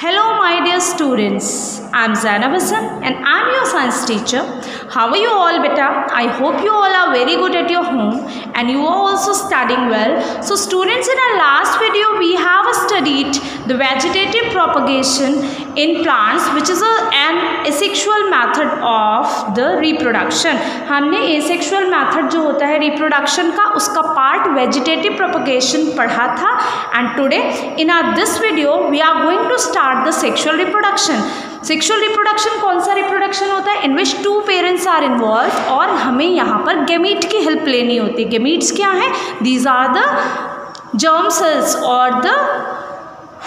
Hello my dear students, I am Zainab Hassan and I am your science teacher. How are you all beta? I hope you all are very good at your home and you are also studying well. So students, in our last video we have studied the vegetative propagation in plants, which is an asexual method of the reproduction. हमने asexual method जो होता है reproduction का, उसका part vegetative propagation पढ़ा था and today in our this video we are going to start the sexual reproduction. Sexual reproduction कौन सा रिप्रोडक्शन होता है? इन विच टू पेरेंट्स आर इन्वॉल्व और हमें यहाँ पर गैमीट की हेल्प लेनी होती है. गैमीट्स क्या है? These are the germ cells और द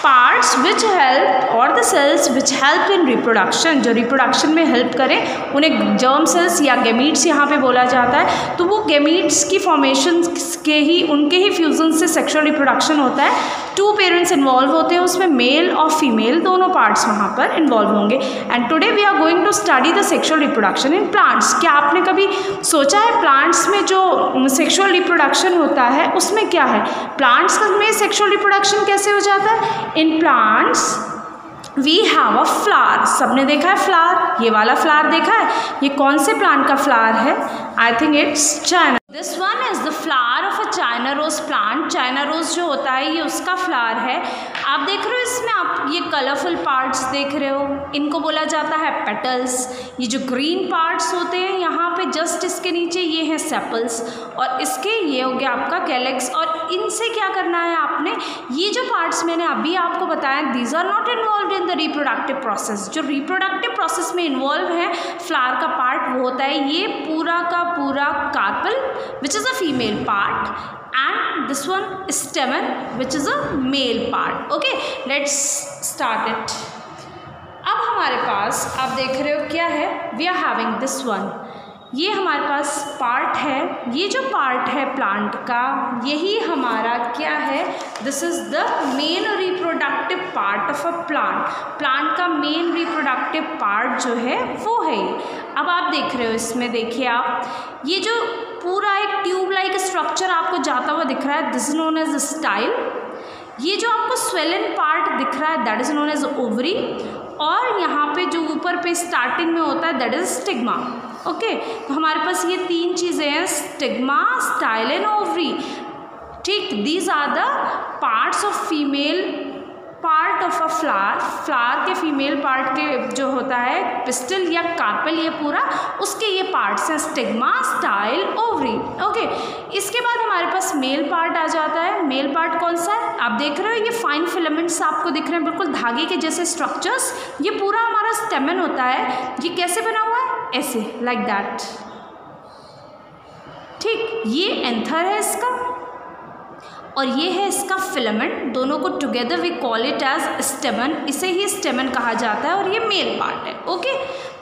पार्ट्स विच हेल्प और the cells which help in reproduction. जो रिप्रोडक्शन में हेल्प करें उन्हें जर्म सेल्स या गैमीट्स यहाँ पे बोला जाता है. तो वो गैमीट्स की फॉर्मेशन के ही उनके ही फ्यूजन से सेक्सुअल रिप्रोडक्शन होता है. टू पेरेंट्स इन्वॉल्व होते हैं उसमें, मेल और फीमेल दोनों पार्ट्स वहाँ पर इन्वॉल्व होंगे. And today we are going to study the sexual reproduction in plants. क्या आपने कभी सोचा है प्लांट्स में जो सेक्सुअल रिप्रोडक्शन होता है उसमें क्या है? प्लांट्स में सेक्सुअल रिप्रोडक्शन कैसे हो जाता है? In plants we have a flower. सबने देखा है फ्लावर? ये वाला फ्लावर देखा है? ये कौन से प्लांट का फ्लावर है? I think it's China. This one is the flower of a China rose plant. China rose जो होता है ये उसका फ्लावर है. आप देख रहे हो इसमें, आप ये कलरफुल पार्ट्स देख रहे हो, इनको बोला जाता है पेटल्स. ये जो ग्रीन पार्ट्स होते हैं यहाँ पे जस्ट इसके नीचे ये हैं सेपल्स और इसके ये हो गया आपका कैलेक्स. और इनसे क्या करना है आपने? ये जो पार्ट्स मैंने अभी आपको बताया, these are not involve in the reproductive process. जो रिप्रोडक्टिव प्रोसेस में इन्वॉल्व है फ्लावर का पार्ट वो होता है ये पूरा का पूरा carpel which is a female part and this one stamen which is a male part. Okay, let's start it. अब हमारे पास आप देख रहे हो क्या है? we are having this one. ये हमारे पास पार्ट है. ये जो पार्ट है प्लांट का यही हमारा क्या है? This is the main reproductive part of a plant. Plant का मेन रिप्रोडक्टिव पार्ट जो है वो है. अब आप देख रहे हो इसमें, देखिए आप, ये जो पूरा एक ट्यूब लाइक स्ट्रक्चर आपको जाता हुआ दिख रहा है, this is known as style. ये जो आपको स्वेलन पार्ट दिख रहा है that is known as ovary. और यहाँ पे जो ऊपर पे स्टार्टिंग में होता है दैट इज स्टिग्मा. ओके, तो हमारे पास ये तीन चीज़ें हैं, स्टिग्मा, स्टाइल एंड ओवरी. ठीक, these are the parts of female part of a flower. Flower के फीमेल पार्ट के जो होता है पिस्टल या कार्पेल, ये पूरा उसके ये पार्ट्स हैं, स्टिग्मा, स्टाइल, ओवरी. ओके, इसके बाद हमारे पास मेल पार्ट आ जाता है. मेल पार्ट कौन सा है? आप देख रहे हो ये फाइन फिलामेंट्स आपको दिख रहे हैं, बिल्कुल धागे के जैसे स्ट्रक्चर्स. ये पूरा हमारा स्टेमन होता है. ये कैसे बना हुआ है? ऐसे, लाइक दैट. ठीक, ये एंथर है इसका और ये है इसका फिलामेंट. दोनों को together we call it as stamen. इसे ही स्टेमन कहा जाता है और ये मेल पार्ट है. ओके,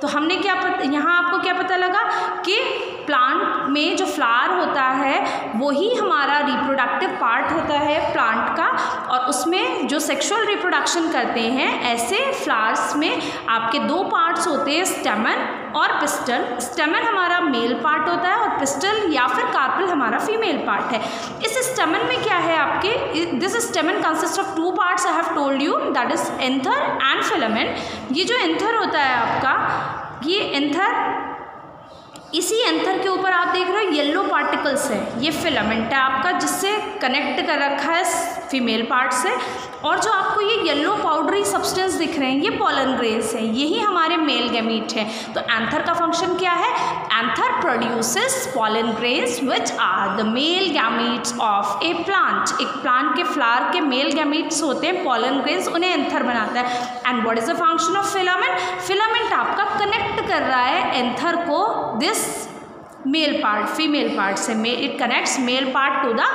तो हमने क्या यहाँ आपको क्या पता लगा कि प्लांट में जो फ्लावर होता है वही हमारा रिप्रोडक्टिव पार्ट होता है प्लांट का, और उसमें जो सेक्सुअल रिप्रोडक्शन करते हैं ऐसे फ्लावर्स में आपके दो पार्ट्स होते हैं, स्टेमन और पिस्टल. स्टेमन हमारा मेल पार्ट होता है और पिस्टल या फिर कार्पेल हमारा फीमेल पार्ट है. इस स्टेमन में क्या है आपके? This स्टेमन consist of two parts. I have told you that is anther and filament. ये जो एंथर होता है आपका, ये एंथर, इसी एंथर के ऊपर आप देख रहे हो येलो पार्टिकल्स है, ये फिलामेंट है आपका जिससे कनेक्ट कर रखा है फीमेल पार्ट से. और जो आपको ये येलो पाउडरी सब्सटेंस दिख रहे हैं ये पोलन ग्रेन्स हैं, यही हमारे मेल गैमीट हैं. तो एंथर का फंक्शन क्या है? Anther produces pollen grains which are the male gametes of a plant. एक प्लांट के फ्लावर के मेल गैमीट्स होते हैं पोलन ग्रेन्स, उन्हें एंथर बनाता है. And what is the function of filament? Filament आपका कनेक्ट कर रहा है एंथर को this male part female part से. It connects male part to the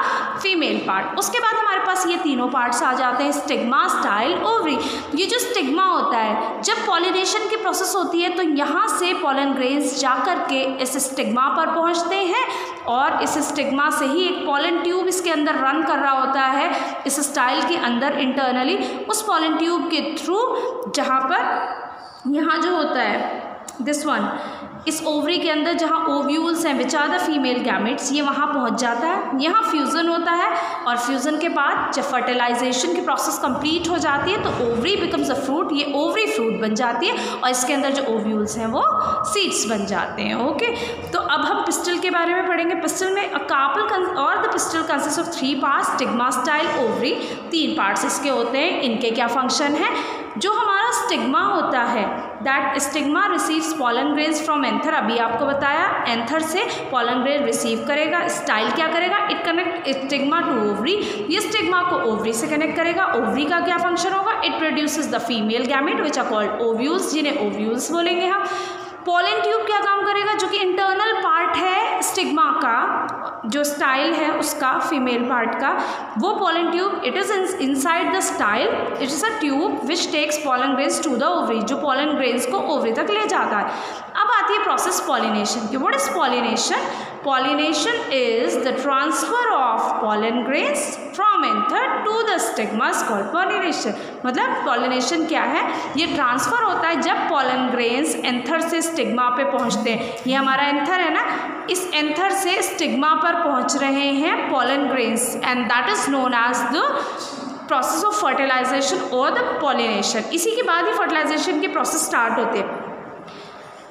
female part. उसके बाद हमारे पास ये तीनों पार्ट्स आ जाते हैं, स्टिग्मा, स्टाइल, ओवरी. ये जो स्टिग्मा होता है, जब पॉलिनेशन की प्रोसेस होती है तो यहाँ से पोलन ग्रेन्स जा कर के इस स्टिग्मा पर पहुँचते हैं और इस स्टिग्मा से ही एक पोलन ट्यूब इसके अंदर रन कर रहा होता है इस स्टाइल के अंदर इंटरनली. उस पोलन ट्यूब के थ्रू जहाँ पर यहाँ जो होता है दिस वन, इस ओवरी के अंदर जहाँ ओव्यूल्स हैं which are the female gametes, ये वहाँ पहुँच जाता है, यहाँ फ्यूज़न होता है और फ्यूज़न के बाद जब फर्टिलाइजेशन की प्रोसेस कंप्लीट हो जाती है तो ओवरी बिकम्स अ फ्रूट, ये ओवरी फ्रूट बन जाती है और इसके अंदर जो ओव्यूल्स हैं वो सीड्स बन जाते हैं। ओके, तो अब हम पिस्टल के बारे में पढ़ेंगे। पिस्टल में कार्पल और the pistol consist of 3 parts, stigma, style, ovary, 3 parts इसके होते हैं। इनके क्या फंक्शन है? जो हमारा स्टिग्मा होता है, that stigma receives pollen grains from anther, अभी आपको बताया एंथर से पॉलन ग्रेन रिसीव करेगा। स्टाइल क्या करेगा? It connect stigma to ovary, ये स्टिग्मा को ओवरी से कनेक्ट करेगा। ओवरी का क्या फंक्शन होगा? It produces the female gamete which are called ovules, जिन्हें ओव्यूल्स बोलेंगे हम। पॉलन ट्यूब क्या काम करेगा? जो कि इंटरनल पार्ट है स्टिग्मा का, जो स्टाइल है उसका फीमेल पार्ट का, वो pollen tube, it is inside the style, it is a tube which takes pollen grains to the ovary, जो पॉलन ग्रेन्स को ओवरी तक ले जाता है। अब आती है प्रोसेस पॉलिनेशन की। What is pollination? Pollination is the transfer of pollen grains from anther to the stigma called pollination. मतलब पॉलिनेशन क्या है? ये ट्रांसफर होता है जब पॉलन ग्रेन्स एंथर से स्टिग्मा पे पहुंचते हैं। ये हमारा एंथर है ना, इस एंथर से स्टिग्मा पर पहुंच रहे हैं pollen grains and that is known as the process of fertilisation और द पॉलिनेशन। इसी के बाद ही फर्टिलाइजेशन की प्रोसेस स्टार्ट होती है।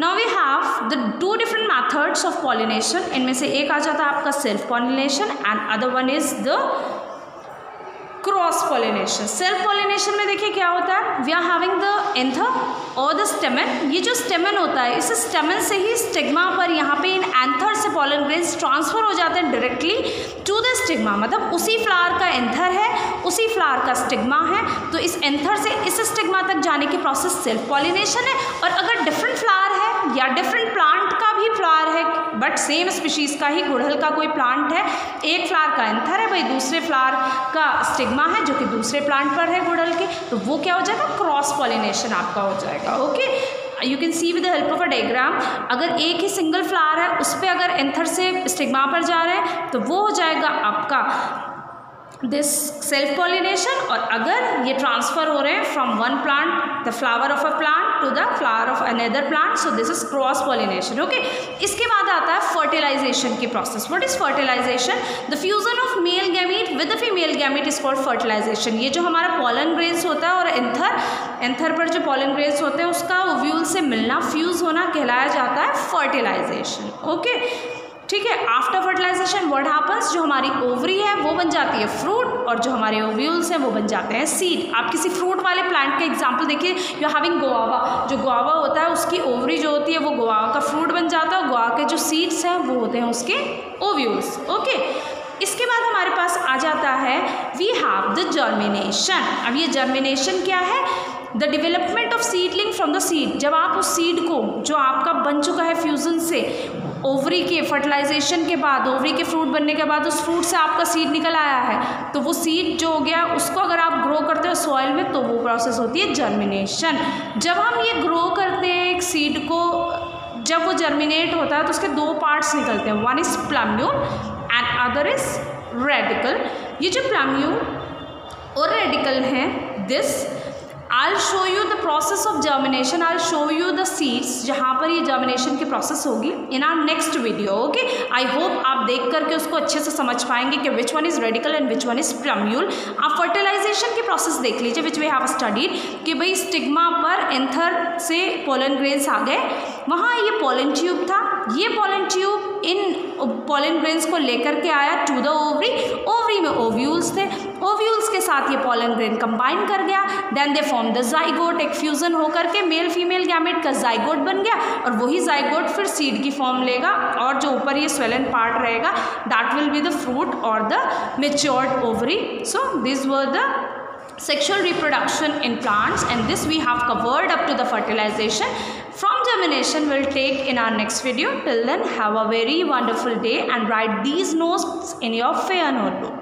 Now we have the 2 different methods of pollination. इनमें से एक आ जाता है आपका self pollination and other one is the cross pollination. Self pollination में देखिए क्या होता है, we are having the anther और द स्टेमन। ये जो स्टेमन होता है, इस स्टेमन से ही स्टिग्मा पर यहाँ पे इन एंथर से पॉलन ग्रेन्स ट्रांसफर हो जाते हैं डायरेक्टली टू द स्टिग्मा। मतलब उसी फ्लावर का एंथर है, उसी फ्लावर का स्टिग्मा है, तो इस एंथर से इस स्टिग्मा तक जाने की प्रोसेस सेल्फ पॉलिनेशन है। और अगर डिफरेंट फ्लावर है या डिफरेंट प्लांट का भी फ्लावर है बट सेम स्पीशीज़ का ही, गुड़हल का कोई प्लांट है, एक फ्लावर का एंथर है भाई, दूसरे फ्लावर का स्टिग्मा है जो कि दूसरे प्लांट पर है गुड़हल के, तो वो क्या हो जाएगा? क्रॉस पॉलिनेशन आपका हो जाएगा। Okay, you can see with the help of a diagram. अगर एक ही सिंगल फ्लावर है उस पर अगर एंथर से स्टिग्मा पर जा रहे हैं तो वो हो जाएगा आपका दिस सेल्फ पॉलिनेशन। और अगर ये ट्रांसफर हो रहे हैं from one plant, the flower of a plant to the flower of another plant, so this is cross pollination. Okay, इसके बाद आता है फर्टिलाइजेशन की process. What is fertilisation? The fusion of male gamete with the female gamete is called fertilisation. ये जो हमारा pollen grains होता है और एंथर पर जो पॉलन ग्रेन्स होते हैं उसका ओव्यूल से मिलना, फ्यूज होना कहलाया जाता है फर्टिलाइजेशन। ओके, ठीक है। After fertilisation what happens? जो हमारी ओवरी है वो बन जाती है फ्रूट और जो हमारे ओव्यूल्स हैं वो बन जाते हैं सीड। आप किसी फ्रूट वाले प्लांट का एग्जांपल देखिए, यू आर हैविंग गुआवा। जो गुआवा होता है उसकी ओवरी जो होती है वो गुआवा का फ्रूट बन जाता है और गुआवा के जो सीड्स हैं वो होते हैं उसके ओव्यूल्स। ओके, इसके बाद हमारे पास आ जाता है वी हैव द जर्मिनेशन। अब ये जर्मिनेशन क्या है? The development of seedling from the seed. जब आप उस सीड को जो आपका बन चुका है फ्यूजन से, ओवरी के फर्टिलाइजेशन के बाद, ओवरी के फ्रूट बनने के बाद उस फ्रूट से आपका सीड निकल आया है, तो वो सीड जो हो गया उसको अगर आप ग्रो करते हो सॉइल में तो वो प्रोसेस होती है जर्मिनेशन। जब हम ये ग्रो करते हैं एक सीड को, जब वो जर्मिनेट होता है तो उसके 2 पार्ट्स निकलते हैं, one is plumule and other is radical. ये जो प्लम्यूल और रेडिकल हैं, this I'll show you the process of germination. I'll show you the seeds जहाँ पर ये germination की process होगी in our next video. Okay? I hope आप देख करके उसको अच्छे से समझ पाएंगे कि which one is radical and which one is plumule. आप fertilization की process देख लीजिए which we have studied कि भाई स्टिग्मा पर एंथर से pollen grains आ गए, वहाँ ये pollen tube था, ये pollen tube इन pollen grains को लेकर के आया to the ovary. ओवरी में ओव्यूल्स थे, ओव्यूल्स के साथ ये pollen grain कंबाइन कर गया, then they form the zygote. एक फ्यूजन होकर के मेल फीमेल गैमेट का जाइगोट बन गया और वही जाइगोट फिर सीड की फॉर्म लेगा और जो ऊपर ये स्वेलन पार्ट रहेगा that will be the fruit और the matured ovary. So this were the sexual reproduction in plants and this we have covered up to the fertilization. From germination we'll take in our next video. Till then, have a very wonderful day and write these notes in your fair notebook.